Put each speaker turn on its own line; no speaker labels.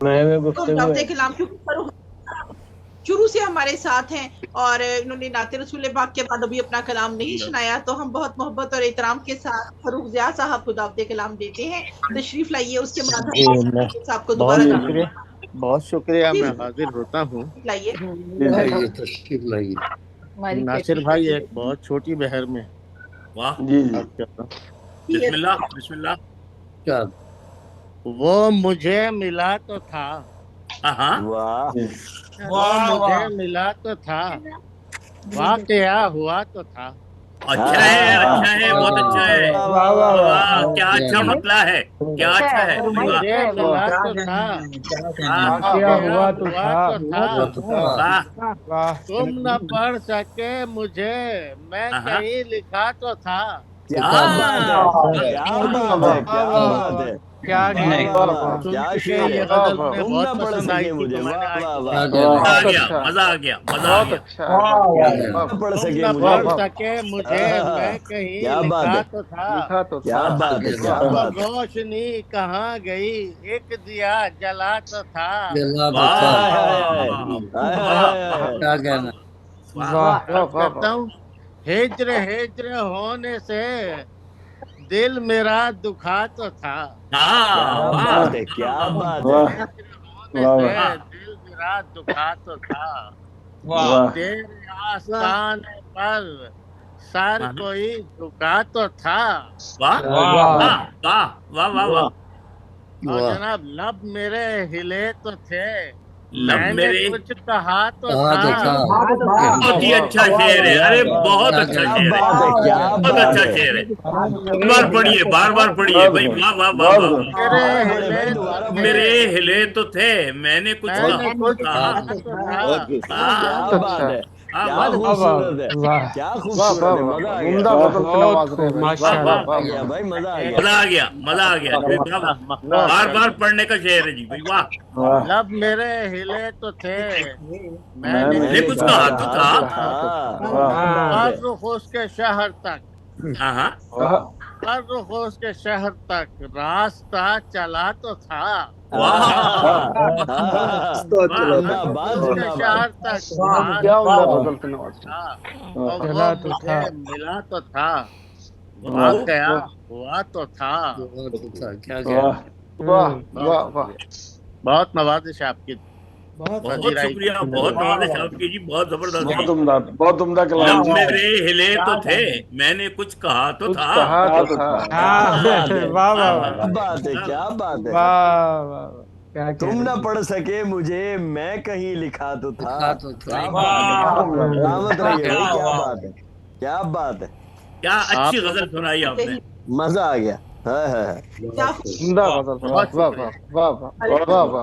नए
तो
गुफ्तगू
दावत
है।
कलाम क्योंकि फरूख शुरू से हमारे साथ हैं और इन्होंने नाते रसूल पाक के बाद अभी अपना कलाम नहीं सुनाया, तो हम बहुत मोहब्बत और एहतराम के साथ फरूख ज़िया साहब को दावत कलाम देते हैं। तशरीफ लाइए, उसके बाद
जी
हम
मैं
साहब को
बहुत
दोबारा
जी
शुक्रिया, बहुत शुक्रिया।
जी
मैं हाजिर होता हूँ।
लाइए।
जी
लाइए तशरीफ लाइए।
हमारी
नासिर
कैफियत
भाई
अच्छी
एक
लगी।
बहुत छोटी बहर में
वाह,
जी जी
बात कर रहा हूँ।
बिस्मिल्लाह बिस्मिल्लाह।
क्या
वो मुझे मिला तो था,
हाँ हाँ,
वाह
जी
वो मुझे मिला तो था, वाकया हुआ तो था।
अच्छा है, अच्छा है, बहुत अच्छा है।
वाह
वाह
वाह
वाह वाह
वाह,
बहुत
क्या अच्छा
प्यारी।
मतला है, क्या
अच्छा
अच्छा
है,
है भाई,
फरमाइश
वाह
मुझे
है।
मिला
वाह
तो था,
क्या
वाह
कहना
वाकया
है?
हुआ तो
हुआ
था।
तो था।
हुआ तो था।
वाह।
वाह
तुम न पढ़ सके मुझे, मैं
हाँ हाँ,
कहीं लिखा तो था।
क्या बात है,
वाह,
क्या
वाह
बात है,
वाह
क्या
वाह
बात
वाह,
है।
क्या
वाह
गीत,
वाह
वाह
वाह,
वाह
सुन
क्या
के
शेर
ये
है।
वाह
गजल
वाह
उन्हें
तुम
बहुत
ना पढ़
पसंद आई
सके
थी,
मुझे,
तो मैंने
वाह
आज
वाह
दोबारा
क्या
वाह।
कहना
मजा
है?
आ
बहुत
गया,
अच्छा,
मजा आ गया, मजा आ
बहुत
गया।
अच्छा है,
क्या
बहुत
कहना
वाह
है?
ना पढ़
तुम
सके
न
मुझे,
वाह
पढ़
वाह,
सके मुझे, मैं कहीं
क्या बात
लिखा
है,
तो था।
लिखा तो
क्या
था।
क्या
बात है,
कहना
क्या
है?
अब
बात है।
रोशनी कहाँ गई, एक दिया जला तो था।
जला तो
वाह
था।
हाय हाय हाय हाय
वाह
हाय
वाह
हाय।
क्या
वाह
कहना है?
वाह।
वाह वाह
अर्ज
वाह
करता
वाह,
हूँ, हिज्र हिज्र होने से दिल मेरा दुखा तो था।
हाँ
क्या
वाह
बात
वाह
है, क्या
वाह
बात है।
वाह
हिज्र होने
वाह
से
वाह
वाह
दिल मेरा दुखा तो था।
वाह
तेरे
वाह
आस्ताने पर सर
वाह
कोई झुका तो था।
वाह
क्या वाह
वाह वाह वाह वाह वाह।
और
वाह,
जनाब लब मेरे हिले तो थे,
लब
मैंने
मेरे,
कुछ कहा तो
कहा
था।
तो था।
बहुत ही
वाह
अच्छा शेर है, अरे बहुत
क्या
अच्छा
कहना
क्या
है?
शेर है,
बात है, क्या
बहुत
बात
अच्छा
है।
शेर है। बार बार पढ़िए, बार बार पढ़िए
बहुत
भाई,
खूब,
वाह वाह वाह
बहुत
वाह
खूब,
वाह।
मेरे
दोबारा पढ़े
हिले
भाई,
तो
दोबारा
थे,
पढ़े।
मेरे हिले तो थे, मैंने कुछ
मैंने
कहा तो
कुछ
था।
कहा
कहा
तो
तो
था।
था।
बहुत खूब,
हाँ
क्या
बहुत
बात
अच्छा,
है,
हाँ
क्या
वाह
वाह वाह
खूबसूरत है,
वाह
क्या
वाह
खूबसूरत
वाह
है,
वाह,
मजा आ गया।
उम्दा गजल की नवाज रहे भाई, वाह
वाह
वाह
वाह।
आ
वाह
गया
वाह
भाई, मजा आ गया।
मजा आ गया, मजा आ गया जी, वाह वाह।
वाह
बार बार पढ़ने का शेर है जी भाई, वाह।
वाह,
लब मेरे हिले तो थे, मैंने
मैंने
मैंने
मैंने
कुछ
कुछ
कुछ
कुछ
कहा
कहा
तो
तो
कहा
था।
तो
था।
कहा तो था,
था।
वाह
क्या बात है।
पर रुख उसके शहर तक,
हाँ हाँ
वाह
पर रुख उसके शहर तक रास्ता चला तो था।
वाह
आहा,
वाह
आहा,
वाह
पर रुख
जिंदाबाद
उसके
जिंदाबाद।
शहर तक
क्या
रास्ता
उम्दा
चला
गजल की नवाज
था।
वाह,
और वो
चला तो था,
मुझे मिला तो था,
वाह
वाकया
वाह
हुआ तो था।
हुआ तो था। क्या कहना
वाह
है?
वाह
बहुत
वाह वाह,
शुक्रिया, बहुत नवाजिश है आपकी
बहुत
पजीराई की।
शुक्रिया, बहुत नवाजिश आपकी जी, बहुत जबरदस्त जी।
बहुत उम्दा कलाम
लब
जी,
मेरे हिले तो थे, मैंने कुछ कहा तो
कुछ
था।
कहा तो था।
क्या बात है,
वाह वाह
वाह
वाह
क्या बात है,
वाह
क्या बात है।
वाह वाह, क्या कह
तुम
रहे
ना
जी,
पढ़ सके मुझे, मैं कहीं लिखा तो था।
लिखा तो था।
क्या बात है,
क्या उम्दा
सलामत
गजल,
रहिए भाई, क्या बात है, क्या बात है।
क्या
आप
अच्छी
लोगों
गजल
को
सुनाई आपने।
यही
मजा आ गया। हाँ हाँ हाँ।
क्या
उम्दा
बहुत
गजल, वाह
बहुत
वाह
शुक्रिया।
वाह वाह वाह वाह वाह।